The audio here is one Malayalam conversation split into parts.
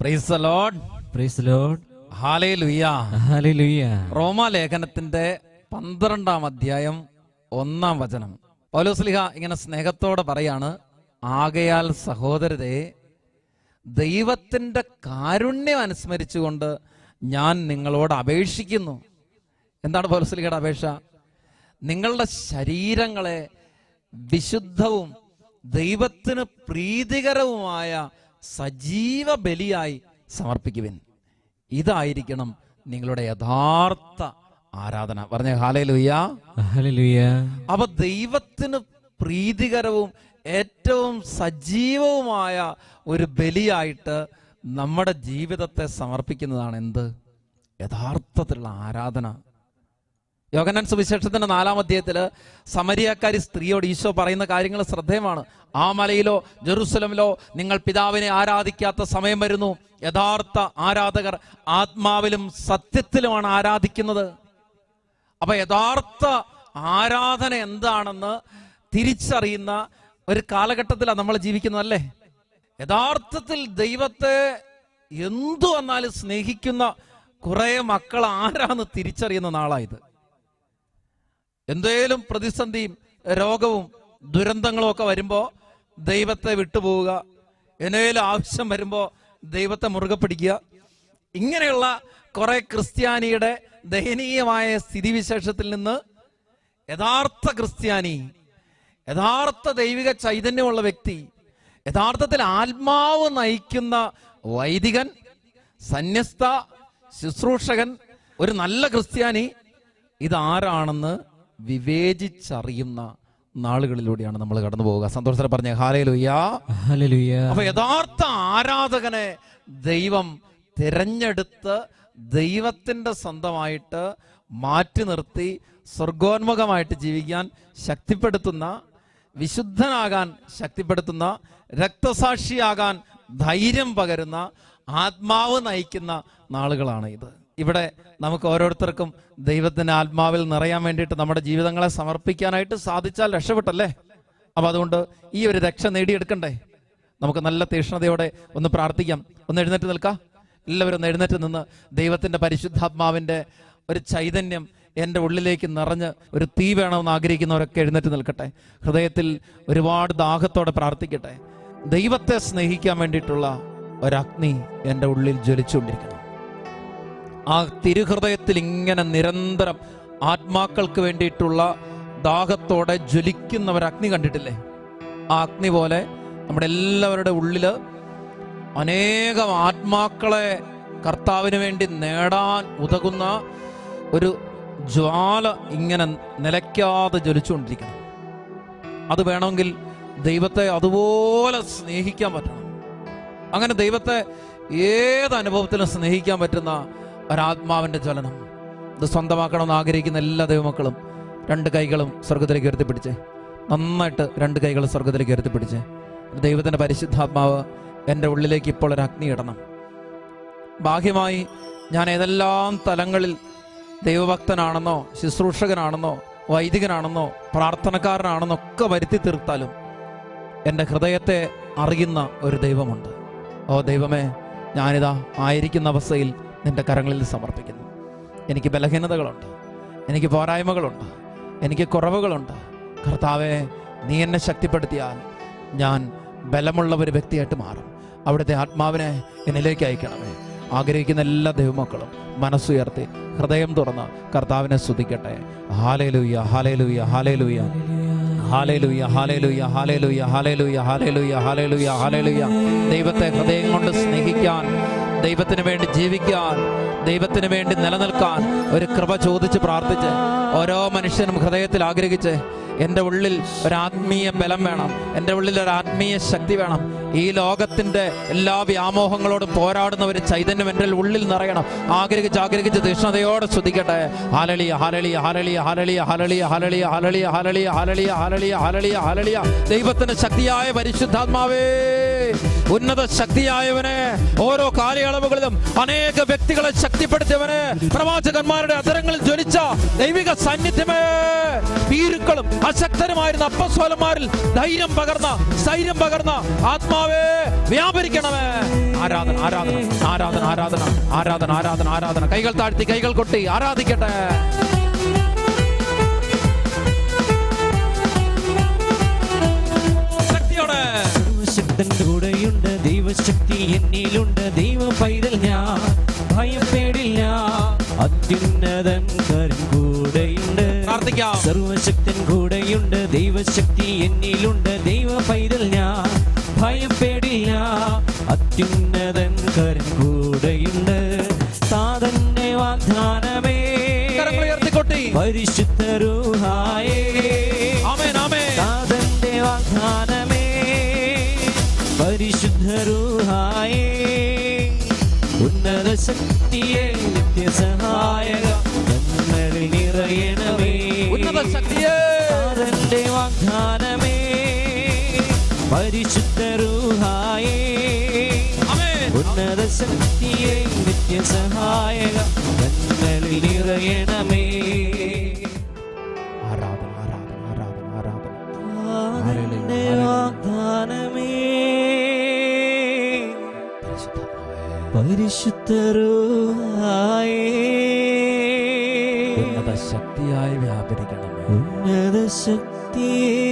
Price the lord, praise the lord, hallelujah, hallelujah. റോമാലേഖനത്തിന്റെ 12-ാം അധ്യായം 1-ാം വചനം. പൗലോസ്ലീഹ ഇങ്ങനെ സ്നേഹത്തോടെ പറയാണ്, ആകയാൽ സഹോദരരെ, ദൈവത്തിന്റെ കാരുണ്യം അനുസ്മരിച്ചുകൊണ്ട് ഞാൻ നിങ്ങളോട് അപേക്ഷിക്കുന്നു. എന്താണ് പൗലോസ്ലീഹയുടെ അപേക്ഷ? നിങ്ങളുടെ ശരീരങ്ങളെ വിശുദ്ധവും ദൈവത്തിന് പ്രീതികരവുമായ സജീവ ബലിയായി സമർപ്പിക്കുവിൻ. ഇതായിരിക്കണം നിങ്ങളുടെ യഥാർത്ഥ ആരാധന. പറഞ്ഞ ഹല്ലേലൂയ, ഹല്ലേലൂയ. അപ്പൊ ദൈവത്തിന് പ്രീതികരവും ഏറ്റവും സജീവവുമായ ഒരു ബലിയായിട്ട് നമ്മുടെ ജീവിതത്തെ സമർപ്പിക്കുന്നതാണ് എന്ത്? യഥാർത്ഥത്തിലുള്ള ആരാധന. യോഹന്നാൻ സുവിശേഷത്തിന്റെ 4-ാം അധ്യായത്തില് സമരിയക്കാരി സ്ത്രീയോട് ഈശോ പറയുന്ന കാര്യങ്ങൾ ശ്രദ്ധേയമാണ്. ആ മലയിലോ ജെറുസലമിലോ നിങ്ങൾ പിതാവിനെ ആരാധിക്കാത്ത സമയം വരുന്നു. യഥാർത്ഥ ആരാധകർ ആത്മാവിലും സത്യത്തിലുമാണ് ആരാധിക്കുന്നത്. അപ്പൊ യഥാർത്ഥ ആരാധന എന്താണെന്ന് തിരിച്ചറിയുന്ന ഒരു കാലഘട്ടത്തിലാണ് നമ്മൾ ജീവിക്കുന്നതല്ലേ. യഥാർത്ഥത്തിൽ ദൈവത്തെ എന്തു വന്നാലും സ്നേഹിക്കുന്ന കുറെ മക്കൾ ആരാന്ന് തിരിച്ചറിയുന്ന നാളായത്. എന്തേലും പ്രതിസന്ധിയും രോഗവും ദുരന്തങ്ങളും ഒക്കെ വരുമ്പോ ദൈവത്തെ വിട്ടുപോവുക, എന്നേലും ആവശ്യം വരുമ്പോ ദൈവത്തെ മുറുകെ പിടിക്കുക. ഇങ്ങനെയുള്ള കുറെ ക്രിസ്ത്യാനിയുടെ ദയനീയമായ സ്ഥിതിവിശേഷത്തിൽ നിന്ന് യഥാർത്ഥ ക്രിസ്ത്യാനി, യഥാർത്ഥ ദൈവിക ചൈതന്യമുള്ള വ്യക്തി, യഥാർത്ഥത്തിൽ ആത്മാവ് നയിക്കുന്ന വൈദികൻ, സന്യസ്ത, ശുശ്രൂഷകൻ, ഒരു നല്ല ക്രിസ്ത്യാനി ഇതാരാണെന്ന് വിവേചിച്ചറിയുന്ന നാളുകളിലൂടെയാണ് നമ്മൾ കടന്നു പോവുക. സന്തോഷത്തോടെ പറഞ്ഞ ഹല്ലേലൂയ, ഹല്ലേലൂയ. അപ്പൊ യഥാർത്ഥ ആരാധകനെ ദൈവം തിരഞ്ഞെടുത്ത് ദൈവത്തിന്റെ സ്വന്തമായിട്ട് മാറ്റി നിർത്തി സ്വർഗോന്മുഖമായിട്ട് ജീവിക്കാൻ ശക്തിപ്പെടുത്തുന്ന, വിശുദ്ധനാകാൻ ശക്തിപ്പെടുത്തുന്ന, രക്തസാക്ഷിയാകാൻ ധൈര്യം പകരുന്ന, ആത്മാവ് നയിക്കുന്ന നാളുകളാണ് ഇത്. ഇവിടെ നമുക്ക് ഓരോരുത്തർക്കും ദൈവത്തിന്റെ ആത്മാവിൽ നിറയാൻ വേണ്ടിയിട്ട് നമ്മുടെ ജീവിതങ്ങളെ സമർപ്പിക്കാനായിട്ട് സാധിച്ചാൽ രക്ഷപ്പെട്ടല്ലേ. അപ്പൊ അതുകൊണ്ട് ഈ ഒരു രക്ഷ നേടിയെടുക്കണ്ടേ? നമുക്ക് നല്ല തീക്ഷ്ണതയോടെ ഒന്ന് പ്രാർത്ഥിക്കാം. ഒന്ന് എഴുന്നേറ്റ് നിൽക്കാം. എല്ലാവരും ഒന്ന് എഴുന്നേറ്റ് നിന്ന് ദൈവത്തിന്റെ പരിശുദ്ധാത്മാവിന്റെ ഒരു ചൈതന്യം എൻ്റെ ഉള്ളിലേക്ക് നിറഞ്ഞ് ഒരു തീ വേണമെന്ന് ആഗ്രഹിക്കുന്നവരൊക്കെ എഴുന്നേറ്റ് നിൽക്കട്ടെ. ഹൃദയത്തിൽ ഒരുപാട് ദാഹത്തോടെ പ്രാർത്ഥിക്കട്ടെ. ദൈവത്തെ സ്നേഹിക്കാൻ വേണ്ടിയിട്ടുള്ള ഒരഗ്നി എൻ്റെ ഉള്ളിൽ ജ്വലിച്ചുകൊണ്ടിരിക്കണം. ആ തിരുഹൃദയത്തിൽ ഇങ്ങനെ നിരന്തരം ആത്മാക്കൾക്ക് വേണ്ടിയിട്ടുള്ള ദാഹത്തോടെ ജ്വലിക്കുന്ന ഒരു അഗ്നി കണ്ടിട്ടില്ലേ? ആ അഗ്നി പോലെ നമ്മുടെ എല്ലാവരുടെ ഉള്ളില് അനേകം ആത്മാക്കളെ കർത്താവിന് വേണ്ടി നേടാൻ ഉതകുന്ന ഒരു ജ്വാല ഇങ്ങനെ നിലയ്ക്കാതെ ജ്വലിച്ചുകൊണ്ടിരിക്കണം. അത് വേണമെങ്കിൽ ദൈവത്തെ അതുപോലെ സ്നേഹിക്കാൻ പറ്റണം. അങ്ങനെ ദൈവത്തെ ഏത് അനുഭവത്തിലും സ്നേഹിക്കാൻ പറ്റുന്ന ഒരാത്മാവിന്റെ ജ്വലനം ഇത് സ്വന്തമാക്കണമെന്ന് ആഗ്രഹിക്കുന്ന എല്ലാ ദൈവമക്കളും 2 കൈകളും സ്വർഗത്തിലേക്ക് ഉയർത്തിപ്പിടിച്ചേ. നന്നായിട്ട് 2 കൈകളും സ്വർഗത്തിലേക്ക് ഉയർത്തിപ്പിടിച്ചേ. ദൈവത്തിന്റെ പരിശുദ്ധാത്മാവ് എൻ്റെ ഉള്ളിലേക്ക് ഇപ്പോൾ ഒരു അഗ്നി ഇടണം. ബാഹ്യമായി ഞാൻ ഏതെല്ലാം തലങ്ങളിൽ ദൈവഭക്തനാണെന്നോ ശുശ്രൂഷകനാണെന്നോ വൈദികനാണെന്നോ പ്രാർത്ഥനക്കാരനാണെന്നോ ഒക്കെ വരുത്തി തീർത്താലും എൻ്റെ ഹൃദയത്തെ അറിയുന്ന ഒരു ദൈവമുണ്ട്. ഓ ദൈവമേ, ഞാനിതാ ആയിരിക്കുന്ന അവസ്ഥയിൽ നിന്റെ കരങ്ങളിൽ സമർപ്പിക്കുന്നു. എനിക്ക് ബലഹീനതകളുണ്ട്, എനിക്ക് പോരായ്മകളുണ്ട്, എനിക്ക് കുറവുകളുണ്ട്. കർത്താവേ, നീ എന്നെ ശക്തിപ്പെടുത്തിയാൽ ഞാൻ ബലമുള്ള ഒരു വ്യക്തിയായിട്ട് മാറും. അവിടുത്തെ ആത്മാവിനെ എന്നിലേക്ക് അയക്കണമേ. ആഗ്രഹിക്കുന്ന എല്ലാ ദൈവമക്കളും മനസ്സുയർത്തി ഹൃദയം തുറന്ന് കർത്താവിനെ സ്തുതിക്കട്ടെ. Hallelujah, hallelujah, hallelujah, hallelujah, hallelujah, hallelujah, hallelujah, hallelujah, hallelujah, hallelujah. ദൈവത്തെ ഹൃദയം കൊണ്ട് സ്നേഹിക്കാൻ, ദൈവത്തിന് വേണ്ടി ജീവിക്കാൻ, ദൈവത്തിന് വേണ്ടി നിലനിൽക്കാൻ ഒരു കൃപ ചോദിച്ച് പ്രാർത്ഥിച്ച് ഓരോ മനുഷ്യനും ഹൃദയത്തിൽ ആഗ്രഹിച്ച് എൻ്റെ ഉള്ളിൽ ഒരു ആത്മീയ ബലം വേണം, എൻ്റെ ഉള്ളിൽ ഒരു ആത്മീയ ശക്തി വേണം. ഈ ലോകത്തിന്റെ എല്ലാ വ്യാമോഹങ്ങളോടും പോരാടുന്ന ഒരു ചൈതന്യം എൻ്റെ ഉള്ളിൽ നിറയണം. ആഗ്രഹിച്ച് തീക്ഷ്ണതയോടെ സ്തുതിക്കട്ടെ. Hallelujah, hallelujah, hallelujah, hallelujah, hallelujah, hallelujah, hallelujah, hallelujah, hallelujah, hallelujah, hallelujah, hallelujah. ദൈവത്തിന്റെ ശക്തിയായ പരിശുദ്ധാത്മാവേ, ഉന്നത ശക്തിയായവനെ, ഓരോ കാലയളവുകളിലും അനേക വ്യക്തികളെ ശക്തിപ്പെടുത്തിയവനെ, പ്രവാചകന്മാരുടെ അധരങ്ങളിൽ ജ്വലിച്ച ദൈവിക സാന്നിധ്യമേ, ഭീരുക്കളും അശക്തരുമായിരുന്ന അപ്പസ്വലന്മാരിൽ ധൈര്യം പകർന്ന, സ്ഥൈര്യം പകർന്ന ആത്മാവേ വ്യാപരിക്കണമേ. ആരാധന ആരാധന ആരാധന ആരാധന ആരാധന ആരാധന ആരാധന. കൈകൾ താഴ്ത്തി കൈകൾ കൊട്ടി ആരാധിക്കട്ടെ. സർവശക്തൻ കൂടെയുണ്ട്, ദൈവശക്തി എന്നിലുണ്ട്, ദൈവ പൈതൽ ഞാൻ ഭയപ്പെടില്ല, അത്യുന്നതൻ കരം കൂടെയുണ്ട്. പ്രാർത്ഥിക്കാം. സർവശക്തൻ കൂടെയുണ്ട്, ദൈവശക്തി എന്നിലുണ്ട്, ദൈവ പൈതൽ ഞാൻ ഭയപ്പെടില്ല, അത്യുന്നതൻ കരം കൂടെയുണ്ട്. താതന്റെ വാഗ്ദാനമേ ഉയർത്തിക്കൊട്ടി പരിശുദ്ധ റൂഹായേ, ആമേൻ ആമേൻ. താതന്റെ വാഗ്ദാനമേ പരിശുദ്ധ റൂഹായേ, ഉന്നത ശക്തിയെ നിത്യസഹായക ഞങ്ങളിൽ നിറയണമേ. ഉന്നത ശക്തിയെ താതന്റെ വാഗ്ദാനമേ പരിശുദ്ധ റൂഹായേ, ഉന്നത ശക്തിയെ നിത്യസഹായക ഞങ്ങളിൽ നിറയണമേ. ആരാധന ആരാധന ആരാധന ആരാധന. താതന്റെ വാഗ്ദാനമേ പരിശുദ്ധ റൂഹായേ, ഉന്നത ശക്തിയായി വ്യാപരിക്കണമേ. ഉന്നത ശക്തിയെ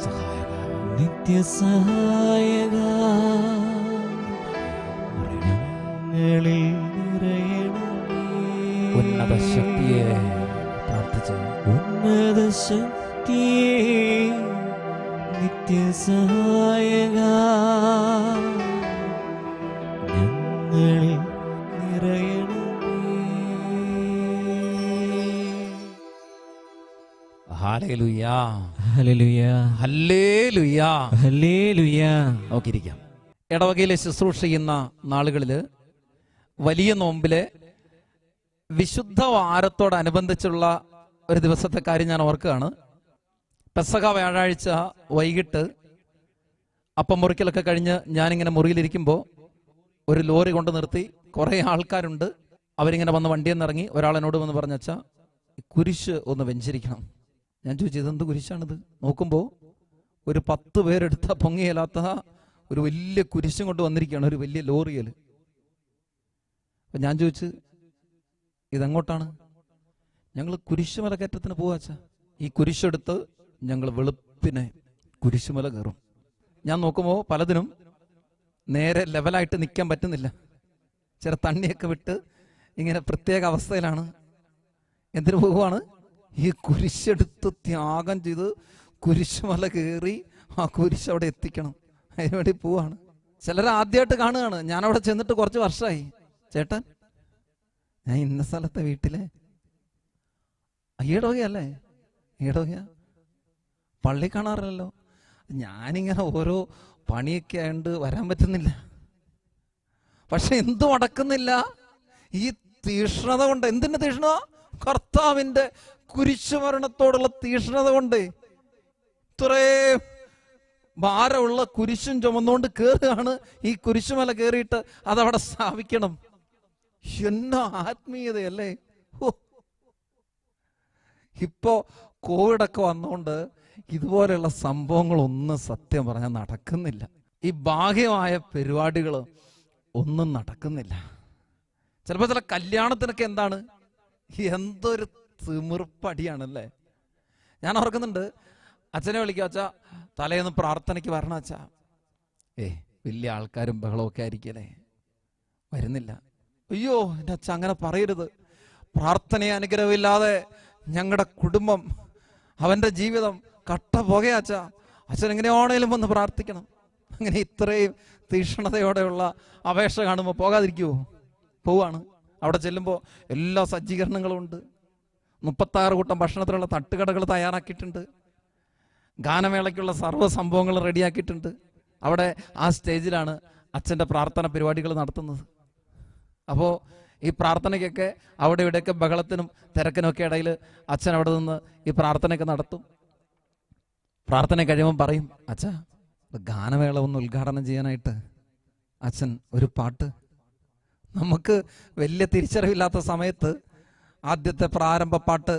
സഹായക നിത്യസഹായക ഞങ്ങളിൽ നിറയണമേ. ഉന്നത ശക്തിയെ പ്രാർത്ഥിച്ച് ഉന്നത ശക്തിയെ നിത്യസഹായക ഞങ്ങളിൽ നിറയണമേ. Hallelujah hallelujah hallelujah hallelujah. നോക്കിയിരിക്കാം. ഇടവകയിലെ ശുശ്രൂഷ ചെയ്യുന്ന നാളുകളില് വലിയ നോമ്പിലെ വിശുദ്ധ വാരത്തോടനുബന്ധിച്ചുള്ള ഒരു ദിവസത്തെ കാര്യം ഞാൻ ഓർക്കുകയാണ്. പെസഹ വ്യാഴാഴ്ച വൈകിട്ട് അപ്പം മുറിക്കലൊക്കെ കഴിഞ്ഞ് ഞാനിങ്ങനെ മുറിയിലിരിക്കുമ്പോൾ ഒരു ലോറി കൊണ്ട് നിർത്തി, കുറേ ആൾക്കാരുണ്ട്. അവരിങ്ങനെ വന്ന് വണ്ടിയിൽ നിന്ന് ഇറങ്ങി. ഒരാളെന്നോട് വന്ന് പറഞ്ഞാ കുരിശ് ഒന്ന് വെഞ്ചരിക്കണം. ഞാൻ ചോദിച്ചു, ഇതെന്ത് കുരിശാണിത്? നോക്കുമ്പോൾ ഒരു 10 പേരെടുത്ത പൊങ്ങിയല്ലാത്ത ഒരു വലിയ കുരിശും കൊണ്ട് വന്നിരിക്കുകയാണ്, ഒരു വലിയ ലോറിയിൽ. അപ്പം ഞാൻ ചോദിച്ചു, ഇതെങ്ങോട്ടാണ്? ഞങ്ങൾ കുരിശുമല കയറ്റത്തിന് പോവാച്ചാ. ഈ കുരിശെടുത്ത് ഞങ്ങൾ വെളുപ്പിനെ കുരിശുമല കയറും. ഞാൻ നോക്കുമ്പോൾ പലതിനും നേരെ ലെവലായിട്ട് നിൽക്കാൻ പറ്റുന്നില്ല. ചില തണ്ണിയൊക്കെ വിട്ട് ഇങ്ങനെ പ്രത്യേക അവസ്ഥയിലാണ്. എന്തിനു പോകുവാണ്? ഈ കുരിശെടുത്ത് ത്യാഗം ചെയ്ത് കുരിശുമല കയറി ആ കുരിശ് അവിടെ എത്തിക്കണം. അതിനുവേണ്ടി പോവാണ്. ചിലർ ആദ്യമായിട്ട് കാണുകയാണ്. ഞാനവിടെ ചെന്നിട്ട് കുറച്ച് വർഷമായി. ചേട്ടൻ, ഞാൻ ഇന്ന സ്ഥലത്തെ വീട്ടിലെ ഈടവകയല്ലേ? ഈടവകയാ? പള്ളി കാണാറില്ലല്ലോ. ഞാനിങ്ങനെ ഓരോ പണിയൊക്കെ ആയതുകൊണ്ട് വരാൻ പറ്റുന്നില്ല. പക്ഷെ എന്തും അടക്കുന്നില്ല. ഈ തീഷ്ണത കൊണ്ട്. എന്തിന്റെ തീഷ്ണത? കർത്താവിന്റെ കുരിശുമരണത്തോടുള്ള തീഷ്ണത കൊണ്ട്. ഇത്രയും ഭാരമുള്ള കുരിശും ചുമന്നുകൊണ്ട് കയറുകയാണ്. ഈ കുരിശുമല കയറിയിട്ട് അതവിടെ സ്ഥാപിക്കണം. എന്നാ ആത്മീയതയല്ലേ! ഇപ്പോ കോവിഡൊക്കെ വന്നുകൊണ്ട് ഇതുപോലെയുള്ള സംഭവങ്ങളൊന്നും സത്യം പറഞ്ഞാൽ നടക്കുന്നില്ല. ഈ ബാഹ്യമായ പരിപാടികൾ ഒന്നും നടക്കുന്നില്ല. ചിലപ്പോൾ ചില കല്യാണത്തിനൊക്കെ എന്താണ്, എന്തൊരു തിമിർപ്പടിയാണല്ലേ. ഞാൻ ഓർക്കുന്നുണ്ട്, അച്ഛനെ വിളിക്കുക, അച്ഛാ തലേന്ന് പ്രാർത്ഥനയ്ക്ക് വരണം അച്ഛാ. വലിയ ആൾക്കാരും ബഹളമൊക്കെ ആയിരിക്കല്ലേ, വരുന്നില്ല. അയ്യോ എൻ്റെ അച്ഛൻ അങ്ങനെ പറയരുത്. പ്രാർത്ഥനയെ അനുഗ്രഹമില്ലാതെ ഞങ്ങളുടെ കുടുംബം, അവൻ്റെ ജീവിതം കട്ട പുകയാച്ചാ. അച്ഛൻ എങ്ങനെയാണേലും വന്ന് പ്രാർത്ഥിക്കണം. അങ്ങനെ ഇത്രയും തീക്ഷ്ണതയോടെയുള്ള അപേക്ഷ കാണുമ്പോൾ പോകാതിരിക്കുമോ? പോവാണ്. അവിടെ ചെല്ലുമ്പോൾ എല്ലാ സജ്ജീകരണങ്ങളും ഉണ്ട്. 36 കൂട്ടം ഭക്ഷണത്തിനുള്ള തട്ടുകടകൾ തയ്യാറാക്കിയിട്ടുണ്ട്. ഗാനമേളയ്ക്കുള്ള സർവ്വ സംഭവങ്ങൾ റെഡിയാക്കിയിട്ടുണ്ട്. അവിടെ ആ സ്റ്റേജിലാണ് അച്ഛൻ്റെ പ്രാർത്ഥന പരിപാടികൾ നടത്തുന്നത്. അപ്പോൾ ഈ പ്രാർത്ഥനയ്ക്കൊക്കെ അവിടെ ഇവിടെയൊക്കെ ബഹളത്തിനും തിരക്കിനൊക്കെ ഇടയിൽ അച്ഛൻ അവിടെ നിന്ന് ഈ പ്രാർത്ഥനയൊക്കെ നടത്തും. പ്രാർത്ഥന കഴിയുമ്പം പറയും, അച്ഛാ ഗാനമേള ഒന്ന് ഉദ്ഘാടനം ചെയ്യാനായിട്ട് അച്ഛൻ ഒരു പാട്ട്. നമുക്ക് വലിയ തിരിച്ചറിവില്ലാത്ത സമയത്ത് ആദ്യത്തെ പ്രാരംഭ പാട്ട്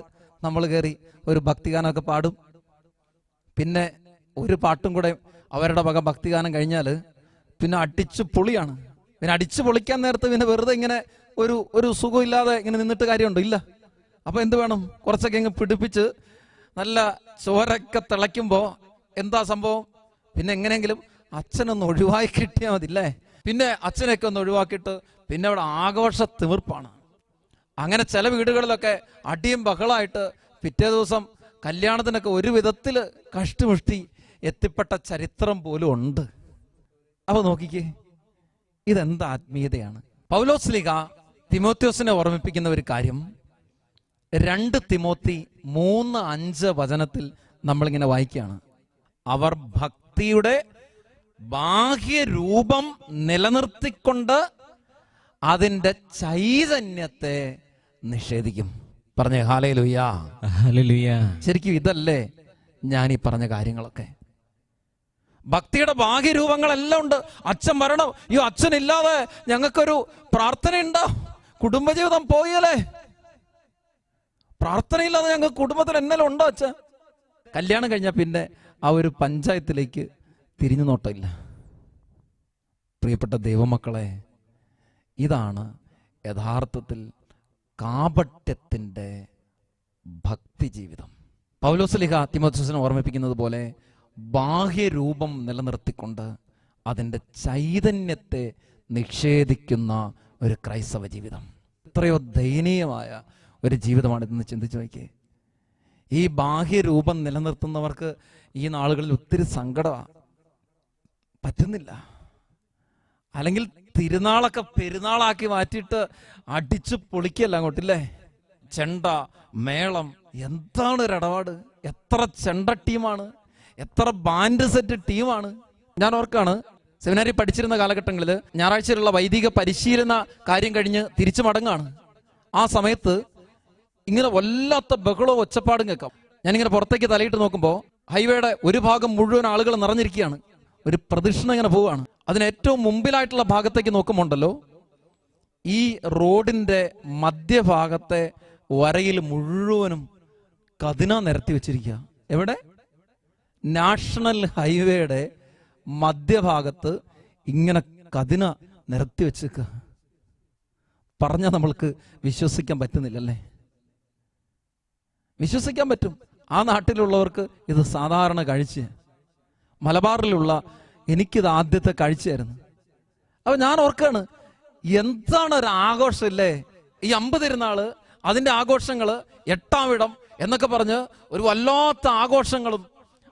നമ്മൾ കയറി ഒരു ഭക്തിഗാനമൊക്കെ പാടും. പിന്നെ ഒരു പാട്ടും കൂടെ അവരുടെ വക ഭക്തിഗാനം കഴിഞ്ഞാൽ പിന്നെ അടിച്ചു പൊളിയാണ്. പിന്നെ അടിച്ചു പൊളിക്കാൻ നേരത്ത് പിന്നെ വെറുതെ ഇങ്ങനെ ഒരു സുഖമില്ലാതെ ഇങ്ങനെ നിന്നിട്ട് കാര്യമുണ്ടോ? ഇല്ല. അപ്പൊ എന്ത് വേണം? കുറച്ചൊക്കെ ഇങ്ങ് പിടിപ്പിച്ച് നല്ല ചോരൊക്കെ തിളയ്ക്കുമ്പോ എന്താ സംഭവം? പിന്നെ എങ്ങനെയെങ്കിലും അച്ഛനൊന്ന് ഒഴിവാക്കി കിട്ടിയാൽ മതി അല്ലേ? പിന്നെ അച്ഛനെയൊക്കെ ഒന്ന് ഒഴിവാക്കിയിട്ട് പിന്നെ അവിടെ ആഘോഷ തിമിർപ്പാണ്. അങ്ങനെ ചില വീടുകളിലൊക്കെ അടിയും ബഹളമായിട്ട് പിറ്റേ ദിവസം കല്യാണത്തിനൊക്കെ ഒരു വിധത്തിൽ കഷ്ടിമുഷ്ടി എത്തിപ്പെട്ട ചരിത്രം പോലും ഉണ്ട്. അപ്പൊ നോക്കിക്കേ, ഇതെന്ത് ആത്മീയതയാണ്? പൗലോസ് ശ്ലീഹ തിമോത്തിയോസിനെ ഓർമ്മിപ്പിക്കുന്ന ഒരു കാര്യം 2 തിമോത്തി 3:5 വചനത്തിൽ നമ്മളിങ്ങനെ വായിക്കുകയാണ്. അവർ ഭക്തിയുടെ ബാഹ്യരൂപം നിലനിർത്തിക്കൊണ്ട് അതിന്റെ ചൈതന്യത്തെ നിഷേധിക്കും. പറഞ്ഞേ ഹല്ലേലൂയ. ഹല്ലേലൂയ. ശരിക്കും ഇതല്ലേ ഞാൻ ഈ പറഞ്ഞ കാര്യങ്ങളൊക്കെ? ഭക്തിയുടെ ബാഹ്യരൂപങ്ങളെല്ലാം ഉണ്ട്. അച്ഛൻ വരണം, അയ്യോ അച്ഛനില്ലാതെ ഞങ്ങൾക്കൊരു പ്രാർത്ഥനയുണ്ടോ? കുടുംബജീവിതം പോയല്ലേ? പ്രാർത്ഥനയില്ലാതെ ഞങ്ങൾക്ക് കുടുംബത്തിൽ എന്നെല്ലാം ഉണ്ടോ അച്ഛൻ? കല്യാണം കഴിഞ്ഞാൽ പിന്നെ ആ ഒരു പഞ്ചായത്തിലേക്ക് തിരിഞ്ഞു നോട്ടമില്ല. പ്രിയപ്പെട്ട ദൈവമക്കളെ, ഇതാണ് യഥാർത്ഥത്തിൽ കാപട്യത്തിൻ്റെ ഭക്തി ജീവിതം. പൗലോസ് ശ്ലീഹ തിമോത്തിയോസിനെ ഓർമ്മിപ്പിക്കുന്നത് പോലെ ബാഹ്യരൂപം നിലനിർത്തിക്കൊണ്ട് അതിൻ്റെ ചൈതന്യത്തെ നിഷേധിക്കുന്ന ഒരു ക്രൈസ്തവ ജീവിതം. എത്രയോ ദയനീയമായ ഒരു ജീവിതമാണ് ഇതെന്ന് ചിന്തിച്ചു നോക്കിയേ. ഈ ബാഹ്യരൂപം നിലനിർത്തുന്നവർക്ക് ഈ നാളുകളിൽ ഒത്തിരി സങ്കടമാണ്. പറ്റുന്നില്ല. അല്ലെങ്കിൽ തിരുനാളൊക്കെ പെരുന്നാളാക്കി മാറ്റിയിട്ട് അടിച്ചു പൊളിക്കല്ല അങ്ങോട്ടില്ലേ? ചെണ്ട മേളം, എന്താണ് ഒരു ഇടപാട്! എത്ര ചെണ്ട ടീമാണ്, എത്ര ബാൻഡ് സെറ്റ് ടീമാണ്. ഞാൻ ഓർക്കാണ്, സെമിനാരി പഠിച്ചിരുന്ന കാലഘട്ടങ്ങളിൽ ഞായറാഴ്ചയിലുള്ള വൈദിക പരിശീലന കാര്യം കഴിഞ്ഞ് തിരിച്ചു മടങ്ങാണ്. ആ സമയത്ത് ഇങ്ങനെ വല്ലാത്ത ബഹളവും ഒച്ചപ്പാടും കേൾക്കാം. ഞാനിങ്ങനെ പുറത്തേക്ക് തലയിട്ട് നോക്കുമ്പോൾ ഹൈവേയുടെ ഒരു ഭാഗം മുഴുവൻ ആളുകൾ നിറഞ്ഞിരിക്കുകയാണ്. ഒരു പ്രദക്ഷിണം ഇങ്ങനെ പോവുകയാണ്. അതിന് ഏറ്റവും മുമ്പിലായിട്ടുള്ള ഭാഗത്തേക്ക് നോക്കുമ്പോണ്ടല്ലോ, ഈ റോഡിന്റെ മധ്യഭാഗത്തെ വരയിൽ മുഴുവനും കതിന നിരത്തി വെച്ചിരിക്കുക. എവിടെ? നാഷണൽ ഹൈവേയുടെ മധ്യഭാഗത്ത് ഇങ്ങനെ കതിന നിരത്തി വെച്ചേക്കുക. പറഞ്ഞാൽ നമ്മൾക്ക് വിശ്വസിക്കാൻ പറ്റുന്നില്ലല്ലേ? വിശ്വസിക്കാൻ പറ്റും. ആ നാട്ടിലുള്ളവർക്ക് ഇത് സാധാരണ കാഴ്ച. മലബാറിലുള്ള എനിക്കിത് ആദ്യത്തെ കാഴ്ചയായിരുന്നു. അപ്പൊ ഞാൻ ഓർക്കാണ്, എന്താണ് ഒരു ആഘോഷമില്ലേ ഈ 50 തിരുനാള്, അതിന്റെ ആഘോഷങ്ങള്, 8-ാം ഇടം എന്നൊക്കെ പറഞ്ഞ് ഒരു വല്ലാത്ത ആഘോഷങ്ങളും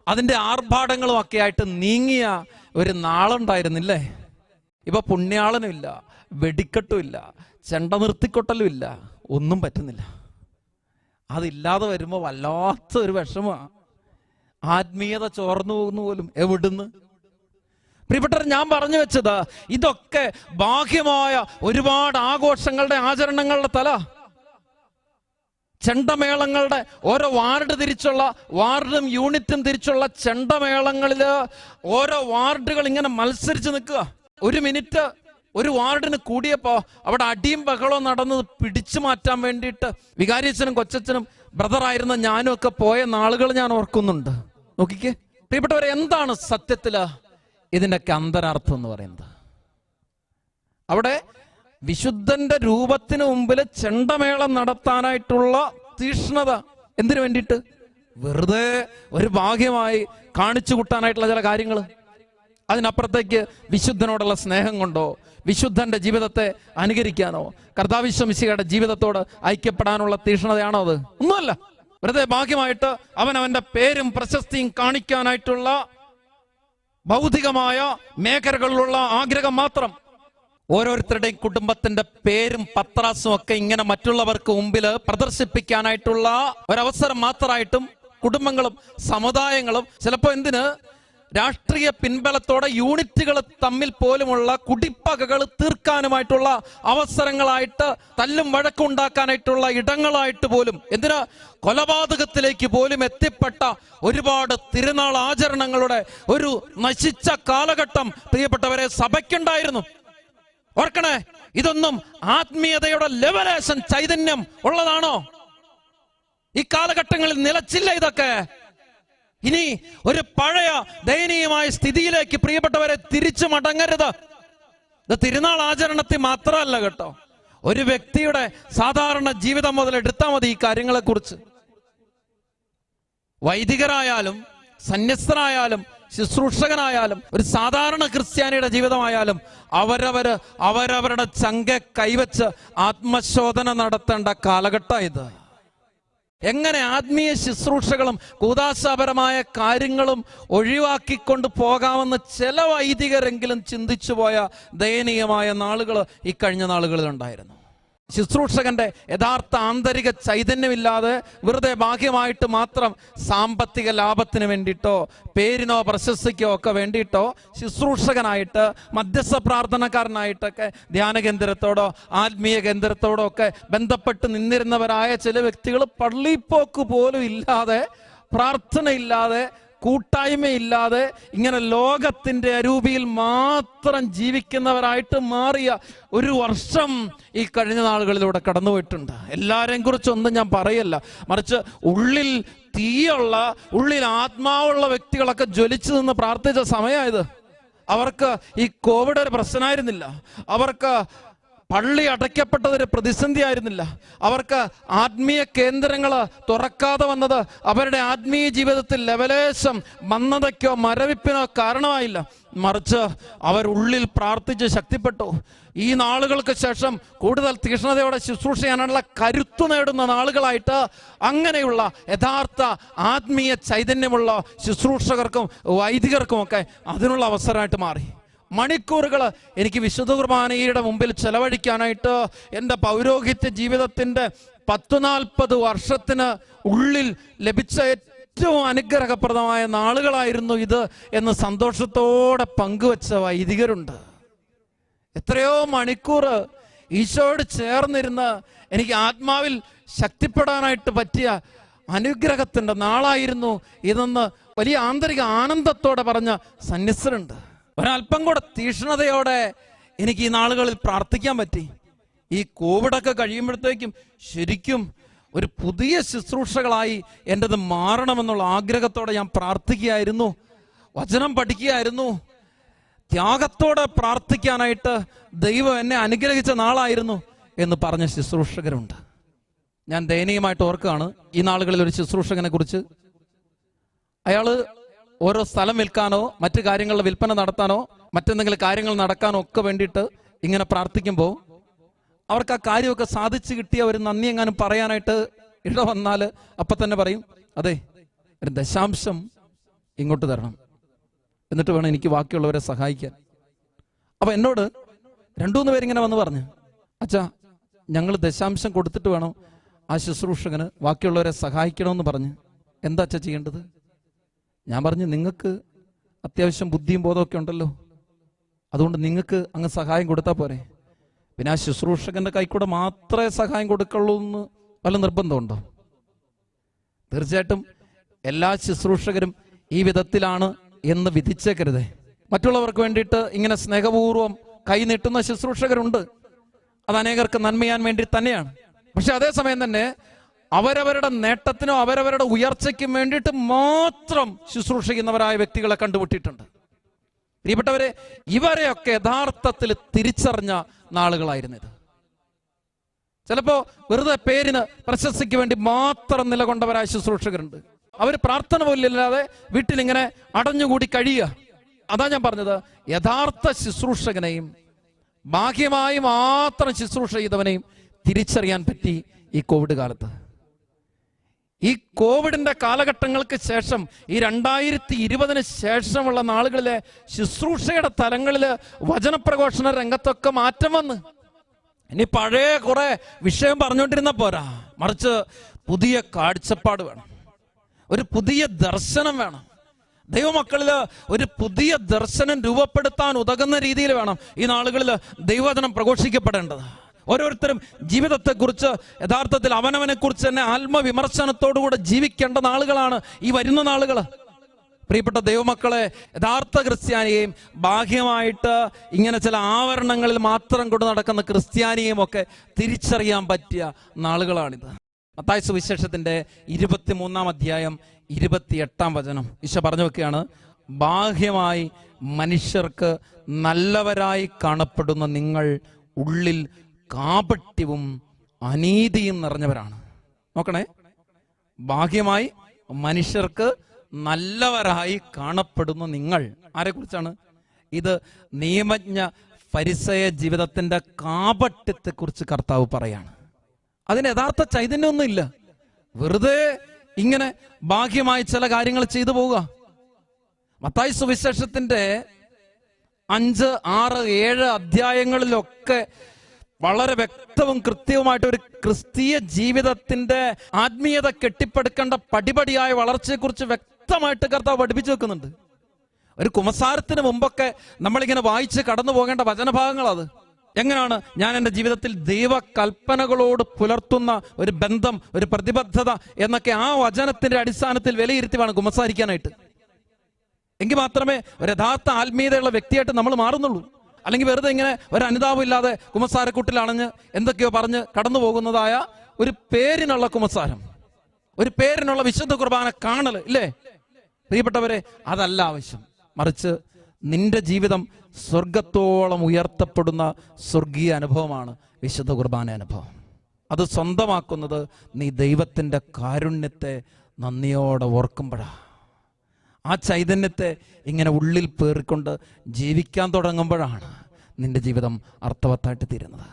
അതിന്റെ ആർഭാടങ്ങളും ഒക്കെ ആയിട്ട് നീങ്ങിയ ഒരു നാളുണ്ടായിരുന്നില്ലേ? ഇപ്പൊ പുണ്യാളനും ഇല്ല, വെടിക്കെട്ടും ഇല്ല, ചെണ്ട നിർത്തിക്കൊട്ടലും ഇല്ല, ഒന്നും പറ്റുന്നില്ല. അതില്ലാതെ വരുമ്പോ വല്ലാത്ത ഒരു വിഷമമാണ്. ആത്മീയത ചോർന്നു പോകുന്നു പോലും. എവിടുന്ന്? പ്രിയപ്പെട്ടവർ, ഞാൻ പറഞ്ഞു വെച്ചത് ഇതൊക്കെ ബാഹ്യമായ ഒരുപാട് ആഘോഷങ്ങളുടെ ആചരണങ്ങളുടെ തല. ചെണ്ടമേളങ്ങളുടെ ഓരോ വാർഡ് തിരിച്ചുള്ള, വാർഡും യൂണിറ്റും തിരിച്ചുള്ള ചെണ്ടമേളങ്ങളില് ഓരോ വാർഡുകൾ ഇങ്ങനെ മത്സരിച്ച് നിൽക്കുക. 1 മിനിറ്റ് ഒരു വാർഡിന് കൂടിയപ്പോ അവിടെ അടിയും ബഹളവും നടന്നത് പിടിച്ചു മാറ്റാൻ വേണ്ടിയിട്ട് വികാരിയച്ഛനും കൊച്ചച്ഛനും ബ്രദറായിരുന്ന ഞാനും ഒക്കെ പോയ നാളുകൾ ഞാൻ ഓർക്കുന്നുണ്ട്. നോക്കിക്കേ പ്രിയപ്പെട്ടവരെ, എന്താണ് സത്യത്തില് ഇതിൻ്റെയൊക്കെ അന്തരാർത്ഥം എന്ന് പറയുന്നത്? അവിടെ വിശുദ്ധന്റെ രൂപത്തിന് മുമ്പിൽ ചെണ്ടമേളം നടത്താനായിട്ടുള്ള തീഷ്ണത. എന്തിനു വേണ്ടിയിട്ട്? വെറുതെ ഒരു ഭാഗ്യമായി കാണിച്ചു കൂട്ടാനായിട്ടുള്ള ചില കാര്യങ്ങൾ. അതിനപ്പുറത്തേക്ക് വിശുദ്ധനോടുള്ള സ്നേഹം കൊണ്ടോ, വിശുദ്ധന്റെ ജീവിതത്തെ അനുകരിക്കാനോ, കർത്താവ് മിശിഹായുടെ ജീവിതത്തോട് ഐക്യപ്പെടാനുള്ള തീഷ്ണതയാണോ അത്? ഒന്നുമല്ല. വെറുതെ ഭാഗ്യമായിട്ട് അവനവന്റെ പേരും പ്രശസ്തിയും കാണിക്കാനായിട്ടുള്ള ഭൗതികമായ മേഖലകളിലുള്ള ആഗ്രഹം മാത്രം. ഓരോരുത്തരുടെയും കുടുംബത്തിന്റെ പേരും പത്രാസും ഒക്കെ ഇങ്ങനെ മറ്റുള്ളവർക്ക് മുമ്പിൽ പ്രദർശിപ്പിക്കാനായിട്ടുള്ള ഒരവസരം മാത്രമായിട്ടും കുടുംബങ്ങളും സമുദായങ്ങളും ചിലപ്പോൾ എന്തിന് രാഷ്ട്രീയ പിൻബലത്തോടെ യൂണിറ്റുകൾ തമ്മിൽ പോലുമുള്ള കുടിപ്പകകൾ തീർക്കാനുമായിട്ടുള്ള അവസരങ്ങളായിട്ട്, തല്ലും വഴക്കുണ്ടാക്കാനായിട്ടുള്ള ഇടങ്ങളായിട്ട് പോലും, എന്തിന് കൊലപാതകത്തിലേക്ക് പോലും എത്തിപ്പെട്ട ഒരുപാട് തിരുനാൾ ആചരണങ്ങളുടെ ഒരു നശിച്ച കാലഘട്ടം പ്രിയപ്പെട്ടവരെ സഭയ്ക്കുണ്ടായിരുന്നു. ഓർക്കണേ, ഇതൊന്നും ആത്മീയതയുടെ ലെവലേഷൻ ചൈതന്യം ഉള്ളതാണോ? ഈ കാലഘട്ടങ്ങളിൽ നിലച്ചില്ല ഇതൊക്കെ. ഇനി ഒരു പഴയ ദയനീയമായ സ്ഥിതിയിലേക്ക് പ്രിയപ്പെട്ടവരെ തിരിച്ചു മടങ്ങരുത്. ഇത് തിരുനാൾ ആചരണത്തിൽ മാത്രമല്ല കേട്ടോ, ഒരു വ്യക്തിയുടെ സാധാരണ ജീവിതം മുതൽ എടുത്താൽ മതി ഈ കാര്യങ്ങളെ കുറിച്ച്. വൈദികരായാലും സന്യസ്തരായാലും ശുശ്രൂഷകനായാലും ഒരു സാധാരണ ക്രിസ്ത്യാനിയുടെ ജീവിതമായാലും അവരവരുടെ ചങ്ക കൈവച്ച് ആത്മശോധന നടത്തേണ്ട കാലഘട്ടം ഇത്. എങ്ങനെ ആത്മീയ ശുശ്രൂഷകളും കൂദാശാപരമായ കാര്യങ്ങളും ഒഴിവാക്കിക്കൊണ്ട് പോകാമെന്ന് ചില വൈദികരെങ്കിലും ചിന്തിച്ചു പോയ ദയനീയമായ നാളുകൾ ഈ കഴിഞ്ഞ നാളുകളിൽ ഉണ്ടായിരുന്നു. ശുശ്രൂഷകന്റെ യഥാർത്ഥ ആന്തരിക ചൈതന്യമില്ലാതെ വെറുതെ ഭാഗ്യമായിട്ട് മാത്രം സാമ്പത്തിക ലാഭത്തിന് വേണ്ടിയിട്ടോ പേരിനോ പ്രശസ്തിക്കോ ഒക്കെ വേണ്ടിയിട്ടോ ശുശ്രൂഷകനായിട്ട് മധ്യസ്ഥ പ്രാർത്ഥനക്കാരനായിട്ടൊക്കെ ധ്യാന കേന്ദ്രത്തോടോ ആത്മീയ കേന്ദ്രത്തോടോ ഒക്കെ ബന്ധപ്പെട്ട് നിന്നിരുന്നവരായ ചില വ്യക്തികൾ പള്ളിപ്പോക്ക് പോലും ഇല്ലാതെ, പ്രാർത്ഥനയില്ലാതെ, കൂട്ടായ്മയില്ലാതെ ഇങ്ങനെ ലോകത്തിന്റെ അരൂപിയിൽ മാത്രം ജീവിക്കുന്നവരായിട്ട് മാറിയ ഒരു വർഷം ഈ കഴിഞ്ഞ നാളുകളിലൂടെ കടന്നുപോയിട്ടുണ്ട്. എല്ലാവരെയും കുറിച്ചൊന്നും ഞാൻ പറയല്ല, മറിച്ച് ഉള്ളിൽ തീയുള്ള, ഉള്ളിൽ ആത്മാവുള്ള വ്യക്തികളൊക്കെ ജ്വലിച്ചു നിന്ന് പ്രാർത്ഥിച്ച സമയമായത്. അവർക്ക് ഈ കോവിഡ് ഒരു പ്രശ്നമായിരുന്നില്ല, അവർക്ക് പള്ളി അടയ്ക്കപ്പെട്ടതൊരു പ്രതിസന്ധി ആയിരുന്നില്ല, അവർക്ക് ആത്മീയ കേന്ദ്രങ്ങൾ തുറക്കാതെ വന്നത് അവരുടെ ആത്മീയ ജീവിതത്തിൽ ലവലേശം മന്ദതയ്ക്കോ മരവിപ്പിനോ കാരണമായില്ല, മറിച്ച് അവരുള്ളിൽ പ്രാർത്ഥിച്ച് ശക്തിപ്പെട്ടു. ഈ നാളുകൾക്ക് ശേഷം കൂടുതൽ തീക്ഷ്ണതയോടെ ശുശ്രൂഷ ചെയ്യാനുള്ള കരുത്തു നേടുന്ന നാളുകളായിട്ട് അങ്ങനെയുള്ള യഥാർത്ഥ ആത്മീയ ചൈതന്യമുള്ള ശുശ്രൂഷകർക്കും വൈദികർക്കും ഒക്കെ അതിനുള്ള അവസരമായിട്ട് മാറി. മണിക്കൂറുകൾ എനിക്ക് വിശുദ്ധ കുർബാനയുടെ മുമ്പിൽ ചെലവഴിക്കാനായിട്ട് എൻ്റെ പൗരോഹിത്യ ജീവിതത്തിൻ്റെ 40 വർഷത്തിന് ഉള്ളിൽ ലഭിച്ച ഏറ്റവും അനുഗ്രഹപ്രദമായ നാളുകളായിരുന്നു ഇത് എന്ന് സന്തോഷത്തോടെ പങ്കുവച്ച വൈദികരുണ്ട്. എത്രയോ മണിക്കൂർ ഈശോയോട് ചേർന്നിരുന്ന് എനിക്ക് ആത്മാവിൽ ശക്തിപ്പെടാനായിട്ട് പറ്റിയ അനുഗ്രഹത്തിൻ്റെ നാളായിരുന്നു ഇതെന്ന് വലിയ ആന്തരിക ആനന്ദത്തോടെ പറഞ്ഞ സന്യസ്തരുണ്ട്. ഒരല്പം കൂടെ തീക്ഷ്ണതയോടെ എനിക്ക് ഈ നാളുകളിൽ പ്രാർത്ഥിക്കാൻ പറ്റി. ഈ കോവിഡൊക്കെ കഴിയുമ്പോഴത്തേക്കും ശരിക്കും ഒരു പുതിയ ശുശ്രൂഷകളായി എൻ്റെത് മാറണമെന്നുള്ള ആഗ്രഹത്തോടെ ഞാൻ പ്രാർത്ഥിക്കുകയായിരുന്നു, വചനം പഠിക്കുകയായിരുന്നു, ത്യാഗത്തോടെ പ്രാർത്ഥിക്കാനായിട്ട് ദൈവം എന്നെ അനുഗ്രഹിച്ച നാളായിരുന്നു എന്ന് പറഞ്ഞ ശുശ്രൂഷകരുണ്ട്. ഞാൻ ദയനീയമായിട്ട് ഓർക്കുകയാണ് ഈ നാളുകളിൽ ഒരു ശുശ്രൂഷകനെ കുറിച്ച്. അയാള് ഓരോ സ്ഥലം വിൽക്കാനോ മറ്റു കാര്യങ്ങളുടെ വിൽപ്പന നടത്താനോ മറ്റെന്തെങ്കിലും കാര്യങ്ങൾ നടക്കാനോ ഒക്കെ വേണ്ടിയിട്ട് ഇങ്ങനെ പ്രാർത്ഥിക്കുമ്പോൾ അവർക്ക് ആ കാര്യമൊക്കെ സാധിച്ചു കിട്ടിയ ഒരു നന്ദി എങ്ങാനും പറയാനായിട്ട് ഇട വന്നാൽ അപ്പം തന്നെ പറയും, അതെ ഒരു ദശാംശം ഇങ്ങോട്ട് തരണം, എന്നിട്ട് വേണം എനിക്ക് ബാക്കിയുള്ളവരെ സഹായിക്കാൻ. അപ്പൊ എന്നോട് 2-3 പേരിങ്ങനെ വന്ന് പറഞ്ഞു, അച്ഛാ ഞങ്ങൾ ദശാംശം കൊടുത്തിട്ട് വേണം ആ ശുശ്രൂഷകന് ബാക്കിയുള്ളവരെ സഹായിക്കണമെന്ന് പറഞ്ഞ്. എന്താ അച്ഛാ ചെയ്യേണ്ടത്? ഞാൻ പറഞ്ഞു, നിങ്ങൾക്ക് അത്യാവശ്യം ബുദ്ധിയും ബോധമൊക്കെ ഉണ്ടല്ലോ, അതുകൊണ്ട് നിങ്ങൾക്ക് അങ്ങ് സഹായം കൊടുത്താൽ പോരെ. പിന്നെ ആ ശുശ്രൂഷകന്റെ കൈക്കൂടെ മാത്രമേ സഹായം കൊടുക്കുള്ളൂ എന്ന് വല്ല നിർബന്ധമുണ്ടോ? തീർച്ചയായിട്ടും എല്ലാ ശുശ്രൂഷകരും ഈ വിധത്തിലാണ് എന്ന് വിധിച്ചേക്കരുതേ. മറ്റുള്ളവർക്ക് വേണ്ടിയിട്ട് ഇങ്ങനെ സ്നേഹപൂർവ്വം കൈ നീട്ടുന്ന ശുശ്രൂഷകരുണ്ട്, അത് അനേകർക്ക് നന്മയാൻ വേണ്ടി തന്നെയാണ്. പക്ഷെ അതേസമയം തന്നെ അവരവരുടെ നേട്ടത്തിനോ അവരവരുടെ ഉയർച്ചയ്ക്കും വേണ്ടിയിട്ട് മാത്രം ശുശ്രൂഷിക്കുന്നവരായ വ്യക്തികളെ കണ്ടുമുട്ടിയിട്ടുണ്ട്. പ്രിയപ്പെട്ടവരെ, ഇവരെയൊക്കെ യഥാർത്ഥത്തിൽ തിരിച്ചറിഞ്ഞ നാളുകളായിരുന്നു ഇത്. ചിലപ്പോ വെറുതെ പേരിന് പ്രശസ്തിക്ക് വേണ്ടി മാത്രം നിലകൊണ്ടവരായ ശുശ്രൂഷകരുണ്ട്. അവർ പ്രാർത്ഥന പോലില്ലാതെ വീട്ടിലിങ്ങനെ അടഞ്ഞുകൂടി കഴിയുക. അതാ ഞാൻ പറഞ്ഞത്, യഥാർത്ഥ ശുശ്രൂഷകനെയും ബാഹ്യമായി മാത്രം ശുശ്രൂഷ ചെയ്തവനെയും തിരിച്ചറിയാൻ പറ്റി ഈ കോവിഡ് കാലത്ത്. ഈ കോവിഡിന്റെ കാലഘട്ടങ്ങൾക്ക് ശേഷം, ഈ 2020 ശേഷമുള്ള നാളുകളിലെ ശുശ്രൂഷയുടെ തലങ്ങളില് വചനപ്രഘോഷണ രംഗത്തൊക്കെ മാറ്റം വന്ന്. ഇനി പഴയ കുറെ വിഷയം പറഞ്ഞുകൊണ്ടിരുന്ന പോരാ, മറിച്ച് പുതിയ കാഴ്ചപ്പാട് വേണം, ഒരു പുതിയ ദർശനം വേണം. ദൈവമക്കളില് ഒരു പുതിയ ദർശനം രൂപപ്പെടുത്താൻ ഉതകുന്ന രീതിയിൽ വേണം ഈ നാളുകളിൽ ദൈവവചനം പ്രഘോഷിക്കപ്പെടേണ്ടത്. ഓരോരുത്തരും ജീവിതത്തെക്കുറിച്ച് യഥാർത്ഥത്തിൽ അവനവനെ കുറിച്ച് തന്നെ ആത്മവിമർശനത്തോടുകൂടെ ജീവിക്കേണ്ട നാളുകളാണ് ഈ വരുന്ന നാളുകൾ. പ്രിയപ്പെട്ട ദൈവമക്കളെ, യഥാർത്ഥ ക്രിസ്ത്യാനിയെയും ബാഹ്യമായിട്ട് ഇങ്ങനെ ചില ആവരണങ്ങളിൽ മാത്രം കൊണ്ട് നടക്കുന്ന ക്രിസ്ത്യാനിയെയും ഒക്കെ തിരിച്ചറിയാൻ പറ്റിയ നാളുകളാണിത്. മത്തായി സുവിശേഷത്തിന്റെ 23-ാം അധ്യായം 28 വചനം ഈശോ പറഞ്ഞു വെക്കുകയാണ്, ബാഹ്യമായി മനുഷ്യർക്ക് നല്ലവരായി കാണപ്പെടുന്ന നിങ്ങൾ ഉള്ളിൽ കാപട്യവും അനീതിയും നിറഞ്ഞവരാണ്. നോക്കണേ, ബാഹ്യമായി മനുഷ്യർക്ക് നല്ലവരായി കാണപ്പെടുന്ന നിങ്ങൾ, ആരെക്കുറിച്ചാണ് ഇത്? നിയമജ്ഞ ഫരിസയ ജീവിതത്തിന്റെ കാപട്യത്തെക്കുറിച്ച് കർത്താവ് പറയാണ്. അതിന് യഥാർത്ഥ ചൈതന്യമൊന്നുമില്ല, വെറുതെ ഇങ്ങനെ ബാഹ്യമായി ചില കാര്യങ്ങൾ ചെയ്തു പോവുക. മത്തായി സുവിശേഷത്തിന്റെ 5, 6, 7 അധ്യായങ്ങളിലൊക്കെ വളരെ വ്യക്തവും കൃത്യവുമായിട്ട് ഒരു ക്രിസ്തീയ ജീവിതത്തിന്റെ ആത്മീയത കെട്ടിപ്പടുക്കേണ്ട പടിപടിയായ വളർച്ചയെക്കുറിച്ച് വ്യക്തമായിട്ട് കർത്താവ് പഠിപ്പിച്ചു വെക്കുന്നുണ്ട്. ഒരു കുമ്പസാരത്തിന് മുമ്പൊക്കെ നമ്മളിങ്ങനെ വായിച്ച് കടന്നു പോകേണ്ട വചനഭാഗങ്ങളത്. എങ്ങനെയാണ് ഞാൻ എൻ്റെ ജീവിതത്തിൽ ദൈവകൽപ്പനകളോട് പുലർത്തുന്ന ഒരു ബന്ധം, ഒരു പ്രതിബദ്ധത എന്നൊക്കെ ആ വചനത്തിന്റെ അടിസ്ഥാനത്തിൽ വിലയിരുത്തി വേണം കുമ്പസാരിക്കാനായിട്ട്. എങ്കിൽ മാത്രമേ ഒരു യഥാർത്ഥ ആത്മീയതയുള്ള വ്യക്തിയായിട്ട് നമ്മൾ മാറുന്നുള്ളൂ. അല്ലെങ്കിൽ വെറുതെ ഇങ്ങനെ ഒരു അനുതാപം ഇല്ലാതെ കുമ്പസാരക്കൂട്ടിലണഞ്ഞ് എന്തൊക്കെയോ പറഞ്ഞ് കടന്നു പോകുന്നതായ ഒരു പേരിനുള്ള കുമ്പസാരം, ഒരു പേരിനുള്ള വിശുദ്ധ കുർബാന കാണൽ ഇല്ലേ പ്രിയപ്പെട്ടവരെ? അതല്ല ആവശ്യം. മറിച്ച് നിന്റെ ജീവിതം സ്വർഗത്തോളം ഉയർത്തപ്പെടുന്ന സ്വർഗീയ അനുഭവമാണ് വിശുദ്ധ കുർബാന അനുഭവം. അത് സ്വന്തമാക്കുന്നത് നീ ദൈവത്തിൻ്റെ കാരുണ്യത്തെ നന്ദിയോടെ ഓർക്കുമ്പോഴാണ്. ആ ചൈതന്യത്തെ ഇങ്ങനെ ഉള്ളിൽ പേറിക്കൊണ്ട് ജീവിക്കാൻ തുടങ്ങുമ്പോഴാണ് നിന്റെ ജീവിതം അർത്ഥവത്തായിട്ട് തീരുന്നത്.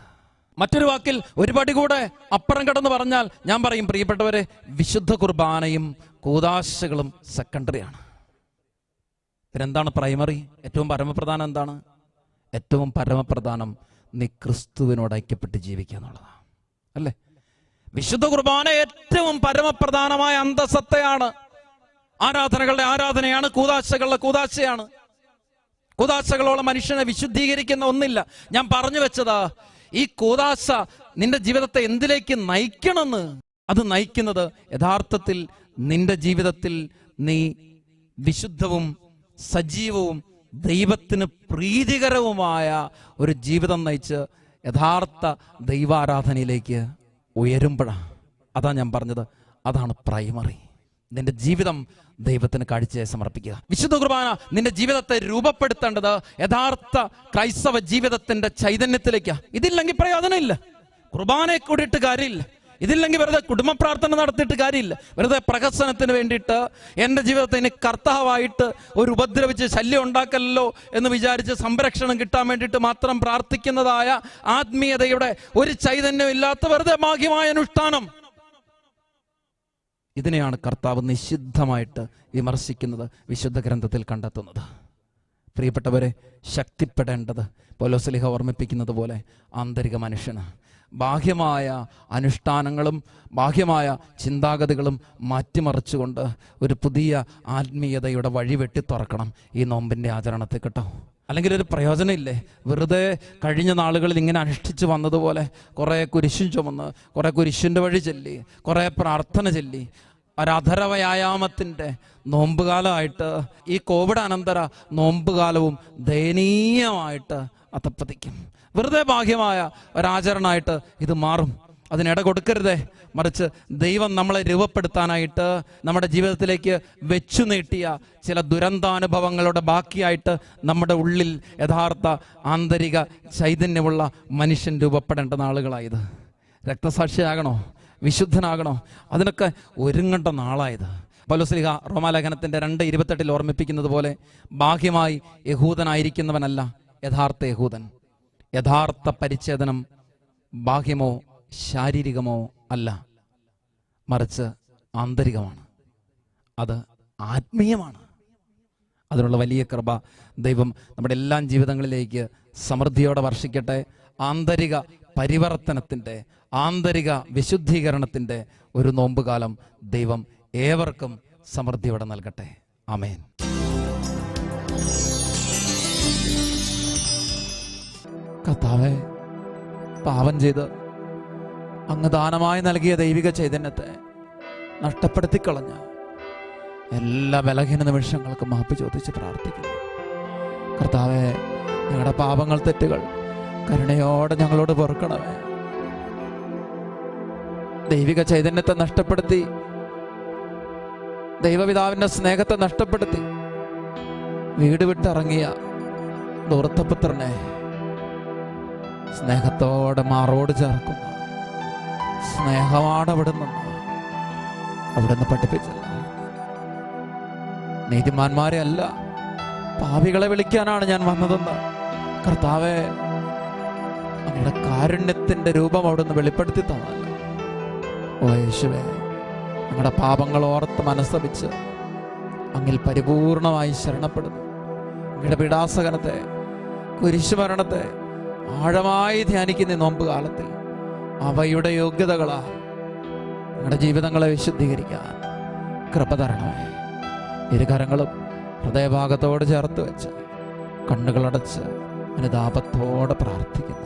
മറ്റൊരു വാക്കിൽ ഒരു പടി കൂടെ അപ്പുറം കടന്ന് പറഞ്ഞാൽ ഞാൻ പറയും, പ്രിയപ്പെട്ടവരെ, വിശുദ്ധ കുർബാനയും കൂദാശകളും സെക്കൻഡറിയാണ്. പിന്നെന്താണ് പ്രൈമറി? ഏറ്റവും പരമപ്രധാനം എന്താണ്? ഏറ്റവും പരമപ്രധാനം നീ ക്രിസ്തുവിനോട് ഐക്യപ്പെട്ട് ജീവിക്കുക എന്നുള്ളതാണ്, അല്ലേ? വിശുദ്ധ കുർബാന ഏറ്റവും പരമപ്രധാനമായ അന്തസത്തയാണ്. ആരാധനകളുടെ ആരാധനയാണ്, കൂദാശകളുടെ കൂദാശയാണ്. കൂദാശകളോളം മനുഷ്യനെ വിശുദ്ധീകരിക്കുന്ന ഒന്നില്ല. ഞാൻ പറഞ്ഞു വെച്ചതാ, ഈ കൂദാശ നിന്റെ ജീവിതത്തെ എന്തിലേക്ക് നയിക്കണമെന്ന്. അത് നയിക്കുന്നത് യഥാർത്ഥത്തിൽ നിന്റെ ജീവിതത്തിൽ നീ വിശുദ്ധവും സജീവവും ദൈവത്തിന് പ്രീതികരവുമായ ഒരു ജീവിതം നയിച്ച് യഥാർത്ഥ ദൈവാരാധനയിലേക്ക് ഉയരുമ്പോഴാണ്. അതാ ഞാൻ പറഞ്ഞത്, അതാണ് പ്രൈമറി. നിന്റെ ജീവിതം ദൈവത്തിന് കാഴ്ചയായി സമർപ്പിക്കുക. വിശുദ്ധ കുർബാന നിന്റെ ജീവിതത്തെ രൂപപ്പെടുത്തേണ്ടത് യഥാർത്ഥ ക്രൈസ്തവ ജീവിതത്തിന്റെ ചൈതന്യത്തിലേക്കാണ്. ഇതില്ലെങ്കിൽ പ്രയോജനമില്ല. കുർബാനയെ കൂടിയിട്ട് കാര്യമില്ല. ഇതില്ലെങ്കിൽ വെറുതെ കുടുംബ പ്രാർത്ഥന നടത്തിയിട്ട് കാര്യമില്ല. വെറുതെ പ്രഹസനത്തിന് വേണ്ടിയിട്ട് എൻ്റെ ജീവിതത്തെ ഇനി കർത്താവായിട്ട് ഒരു ഉപദ്രവിച്ച് ശല്യം ഉണ്ടാക്കല്ലോ എന്ന് വിചാരിച്ച് സംരക്ഷണം കിട്ടാൻ വേണ്ടിയിട്ട് മാത്രം പ്രാർത്ഥിക്കുന്നതായ ആത്മീയതയുടെ ഒരു ചൈതന്യം ഇല്ലാത്ത വെറുതെ ഭാഗ്യമായ അനുഷ്ഠാനം. ഇതിനെയാണ് കർത്താവ് നിഷിദ്ധമായിട്ട് വിമർശിക്കുന്നത്, വിശുദ്ധ ഗ്രന്ഥത്തിൽ കണ്ടെത്തുന്നത്. പ്രിയപ്പെട്ടവരെ, ശക്തിപ്പെടേണ്ടത് പൗലോസ്ലീഹ ഓർമ്മിപ്പിക്കുന്നത് പോലെ ആന്തരിക മനുഷ്യന് ബാഹ്യമായ അനുഷ്ഠാനങ്ങളും ബാഹ്യമായ ചിന്താഗതികളും മാറ്റിമറിച്ചുകൊണ്ട് ഒരു പുതിയ ആത്മീയതയുടെ വഴി വെട്ടി തുറക്കണം ഈ നോമ്പിൻ്റെ ആചരണത്തെ, കേട്ടോ. അല്ലെങ്കിൽ ഒരു പ്രയോജനമില്ലേ. വെറുതെ കഴിഞ്ഞ നാളുകളിൽ ഇങ്ങനെ അനുഷ്ഠിച്ച് വന്നതുപോലെ കുറേ കുരിശും ചുമന്ന്, കുറേ കുരിശിൻ്റെ വഴി ചൊല്ലി, കുറേ പ്രാർത്ഥന ചൊല്ലി, ഒരധര വ്യായാമത്തിൻ്റെ നോമ്പുകാലമായിട്ട് ഈ കോവിഡ് അനന്തര നോമ്പുകാലവും ദയനീയമായിട്ട് അധപ്പതിക്കും. വെറുതെ ബാഹ്യമായ ഒരാചരണമായിട്ട് ഇത് മാറും. അതിനിട കൊടുക്കരുതേ. മറിച്ച് ദൈവം നമ്മളെ രൂപപ്പെടുത്താനായിട്ട് നമ്മുടെ ജീവിതത്തിലേക്ക് വെച്ചു നീട്ടിയ ചില ദുരന്താനുഭവങ്ങളുടെ ബാക്കിയായിട്ട് നമ്മുടെ ഉള്ളിൽ യഥാർത്ഥ ആന്തരിക ചൈതന്യമുള്ള മനുഷ്യൻ രൂപപ്പെടേണ്ട നാളുകളായത്. രക്തസാക്ഷിയാകണോ, വിശുദ്ധനാകണോ, അതിനൊക്കെ ഒരുങ്ങേണ്ട നാളായത്. പൗലോസ്ലീഹ റോമാലേഖനത്തിൻ്റെ 2:28 ഓർമ്മിപ്പിക്കുന്നത് പോലെ, ബാഹ്യമായി യഹൂദനായിരിക്കുന്നവനല്ല യഥാർത്ഥ യഹൂദൻ. യഥാർത്ഥ പരിച്ഛേദനം ബാഹ്യമോ ശാരീരികമോ അല്ല, മറിച്ച് ആന്തരികമാണ്. അത് ആത്മീയമാണ്. അതിനുള്ള വലിയ കൃപ ദൈവം നമ്മുടെ എല്ലാ ജീവിതങ്ങളിലേക്ക് സമൃദ്ധിയോടെ വർഷിക്കട്ടെ. ആന്തരിക പരിവർത്തനത്തിൻ്റെ, ആന്തരിക വിശുദ്ധീകരണത്തിൻ്റെ ഒരു നോമ്പുകാലം ദൈവം ഏവർക്കും സമൃദ്ധിയോടെ നൽകട്ടെ. ആമേൻ. കർത്താവേ, പാപം ചെയ്ത് അങ്ങ് ദാനമായി നൽകിയ ദൈവിക ചൈതന്യത്തെ നഷ്ടപ്പെടുത്തിക്കളഞ്ഞ എല്ലാ ബലഹീന നിമിഷങ്ങൾക്കും മാപ്പ് ചോദിച്ച് പ്രാർത്ഥിക്കുന്നു. കർത്താവേ, ഞങ്ങളുടെ പാപങ്ങൾ, തെറ്റുകൾ കരുണയോടെ ഞങ്ങളോട് പൊറുക്കണമേ. ദൈവിക ചൈതന്യത്തെ നഷ്ടപ്പെടുത്തി ദൈവപിതാവിന്റെ സ്നേഹത്തെ നഷ്ടപ്പെടുത്തി വീട് വിട്ടിറങ്ങിയ ദൂർത്തപുത്രനെ സ്നേഹത്തോടെ മാറോട് ചേർക്കുന്ന സ്നേഹമാണ് അവിടുന്ന് പഠിപ്പിച്ചല്ല. നീതിമാന്മാരെ അല്ല, പാപികളെ വിളിക്കാനാണ് ഞാൻ വന്നതെന്ന് കർത്താവെ അങ്ങയുടെ കാരുണ്യത്തിന്റെ രൂപം അവിടുന്ന് വെളിപ്പെടുത്തി തന്നല്ല. ഓ യേശുവേ, ഞങ്ങളുടെ പാപങ്ങൾ ഓർത്ത് മനസ്തപിച്ച് അങ്ങിൽ പരിപൂർണമായി ശരണപ്പെടുന്നു. അങ്ങയുടെ പീഡാസകനത്തെ, കുരിശുമരണത്തെ ആഴമായി ധ്യാനിക്കുന്ന നോമ്പ് കാലത്തിൽ അവയുടെ യോഗ്യതകളാ ഞങ്ങളുടെ ജീവിതങ്ങളെ വിശുദ്ധീകരിക്കാൻ കൃപ തരണമേ. ഇരുകരങ്ങളും ഹൃദയഭാഗത്തോട് ചേർത്ത് വെച്ച് കണ്ണുകളടച്ച് അനുതാപത്തോടെ പ്രാർത്ഥിക്കുന്നു.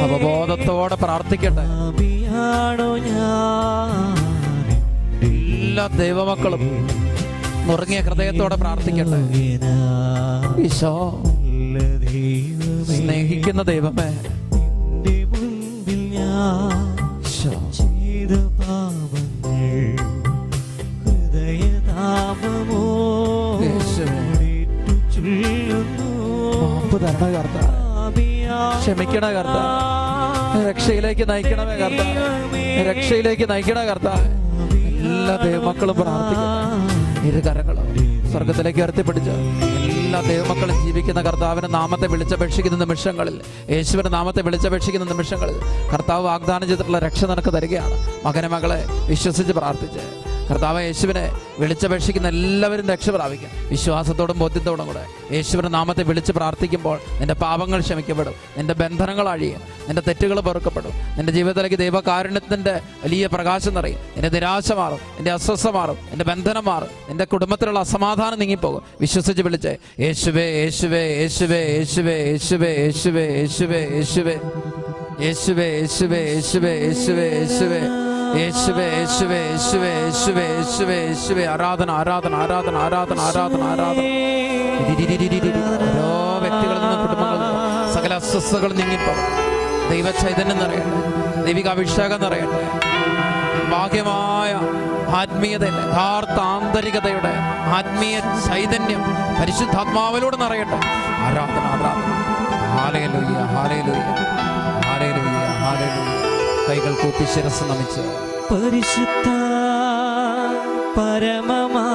അവബോധത്തോടെ പ്രാർത്ഥിക്കട്ടെ. എല്ലാ ദൈവമക്കളും നുറുങ്ങിയ ഹൃദയത്തോടെ പ്രാർത്ഥിക്കട്ടെ. ഈശോ, സ്നേഹിക്കുന്ന ദൈവമേ, ക്ഷമിക്കണ കർത്താവേ, രക്ഷയിലേക്ക് നയിക്കണമേ കർത്താവേ, രക്ഷയിലേക്ക് നയിക്കണ കർത്താവേ. എല്ലാ ദൈവമക്കളും പ്രാർത്ഥിക്കട്ടെ. ഇരുകരങ്ങളും സ്വർഗത്തിലേക്ക് ഉയർത്തിപ്പിടിച്ച് എല്ലാ ദൈവമക്കളും ജീവിക്കുന്ന കർത്താവിന്റെ നാമത്തെ വിളിച്ചപേക്ഷിക്കുന്ന നിമിഷങ്ങളിൽ, യേശുവിന്റെ നാമത്തെ വിളിച്ചപേക്ഷിക്കുന്ന നിമിഷങ്ങളിൽ കർത്താവ് വാഗ്ദാനം ചെയ്തിട്ടുള്ള രക്ഷ നിനക്ക് തരികയാണ്. മകനെ മകളെ വിശ്വസിച്ച് പ്രാർത്ഥിച്ച് കർത്താവ് യേശുവിനെ വിളിച്ചപേക്ഷിക്കുന്ന എല്ലാവരും രക്ഷ പ്രാപിക്കും. വിശ്വാസത്തോടും ബോധ്യത്തോടും കൂടെ യേശുവിന്റെ നാമത്തെ വിളിച്ച് പ്രാർത്ഥിക്കുമ്പോൾ നിന്റെ പാപങ്ങൾ ക്ഷമിക്കപ്പെടും, നിന്റെ ബന്ധനങ്ങൾ അഴിയും, നിന്റെ തെറ്റുകൾ പൊറുക്കപ്പെടും, നിന്റെ ജീവിതത്തിലേക്ക് ദൈവകാരുണ്യത്തിന്റെ വലിയ പ്രകാശം നിറയും, നിന്റെ നിരാശ മാറും, നിന്റെ അസ്വസ്ഥ മാറും, നിന്റെ ബന്ധനം മാറും, നിന്റെ കുടുംബത്തിലുള്ള അസമാധാനം നീങ്ങിപ്പോകും. വിശ്വസിച്ച് വിളിച്ചേ, യേശുവേ യേശുവേ യേശുവേ യേശുവേ യേശുവേ യേശുവേ യേശുവേ യേശുവേ യേശുവേ യേശുവേ യേശുവേ യേശുവേ യേശുവേ യേശുവേ യേശുവേ യേശുവേ യേശുവേ യേശുവേ യേശുവേ. ആരാധന ആരാധന ആരാധന ആരാധന ആരാധന ആരാധന. ഓരോ വ്യക്തികളിൽ നിന്നും കുടുംബങ്ങളിൽ നിന്നും സകല അസ്വസ്ഥതകൾ നീങ്ങിപ്പോകും. ദൈവ ചൈതന്യം നിറയട്ടെ, ദൈവിക അഭിഷേകം നിറയട്ടെ. ഭാഗ്യമായ ആത്മീയതയുടെ യഥാർത്ഥ ആന്തരികതയുടെ ആത്മീയ ചൈതന്യം പരിശുദ്ധാത്മാവിലൂടെ നിറയട്ടെ. ആരാധന ആരാധന. Hallelujah hallelujah hallelujah hallelujah. കൈകൾ കൂപ്പി ശിരസ്സ് നമിച്ച് പരിശുദ്ധ പരമമാ